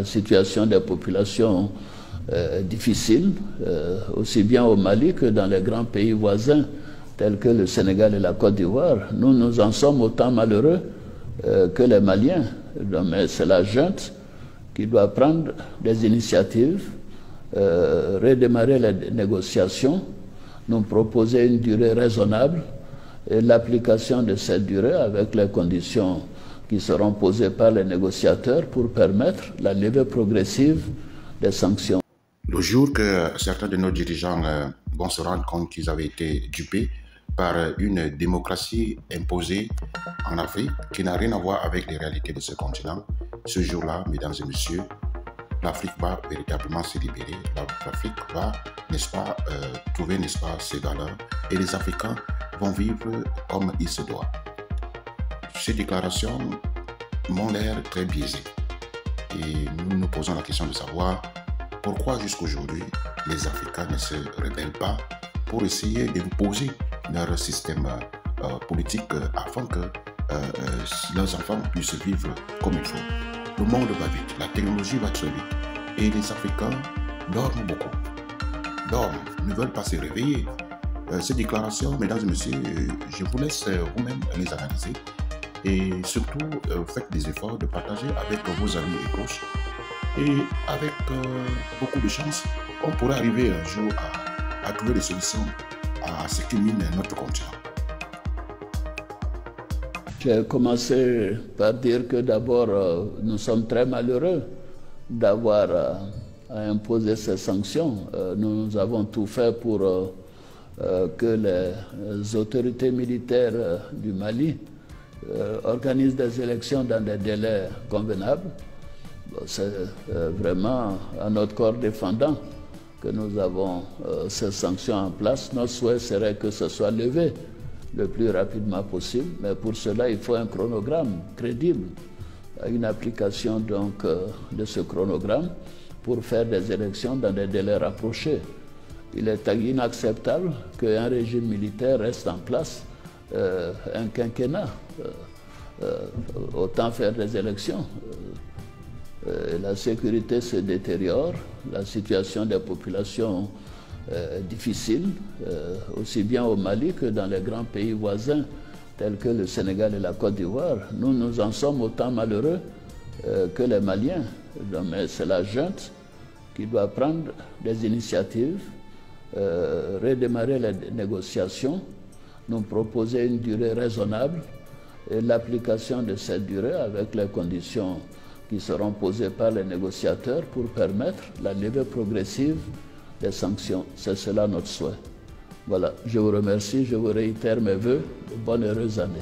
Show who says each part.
Speaker 1: La situation des populations difficile, aussi bien au Mali que dans les grands pays voisins tels que le Sénégal et la Côte d'Ivoire. Nous en sommes autant malheureux que les Maliens. Mais c'est la junte qui doit prendre des initiatives, redémarrer les négociations, nous proposer une durée raisonnable et l'application de cette durée avec les conditions qui seront posées par les négociateurs pour permettre la levée progressive des sanctions.
Speaker 2: Le jour que certains de nos dirigeants vont se rendre compte qu'ils avaient été dupés par une démocratie imposée en Afrique qui n'a rien à voir avec les réalités de ce continent, ce jour-là, mesdames et messieurs, l'Afrique va véritablement se libérer. L'Afrique va, n'est-ce pas, trouver, n'est-ce pas, ses valeurs et les Africains vont vivre comme il se doit. Ces déclarations m'ont l'air très biaisées et nous nous posons la question de savoir pourquoi jusqu'aujourd'hui les Africains ne se rebellent pas pour essayer d'imposer leur système politique afin que leurs enfants puissent vivre comme il faut. Le monde va vite, la technologie va très vite et les Africains dorment beaucoup, ne veulent pas se réveiller. Ces déclarations, mesdames et messieurs, je vous laisse vous-même les analyser et surtout faites des efforts de partager avec vos amis et proches et avec beaucoup de chance, on pourrait arriver un jour à trouver des solutions à ce qui mine notre continent.
Speaker 1: J'ai commencé par dire que d'abord, nous sommes très malheureux d'avoir à imposer ces sanctions. Nous avons tout fait pour que les autorités militaires du Mali organisent des élections dans des délais convenables. C'est vraiment à notre corps défendant que nous avons ces sanctions en place. Notre souhait serait que ce soit levé le plus rapidement possible, mais pour cela, il faut un chronogramme crédible, une application donc de ce chronogramme pour faire des élections dans des délais rapprochés. Il est inacceptable qu'un régime militaire reste en place un quinquennat. Autant faire des élections. La sécurité se détériore, la situation des populations difficile, aussi bien au Mali que dans les grands pays voisins tels que le Sénégal et la Côte d'Ivoire. Nous en sommes autant malheureux que les Maliens. Mais c'est la junte qui doit prendre des initiatives, redémarrer les négociations, nous proposer une durée raisonnable et l'application de cette durée avec les conditions qui seront posées par les négociateurs pour permettre la levée progressive des sanctions. C'est cela notre souhait. Voilà, je vous remercie, je vous réitère mes vœux de bonnes et heureuses années.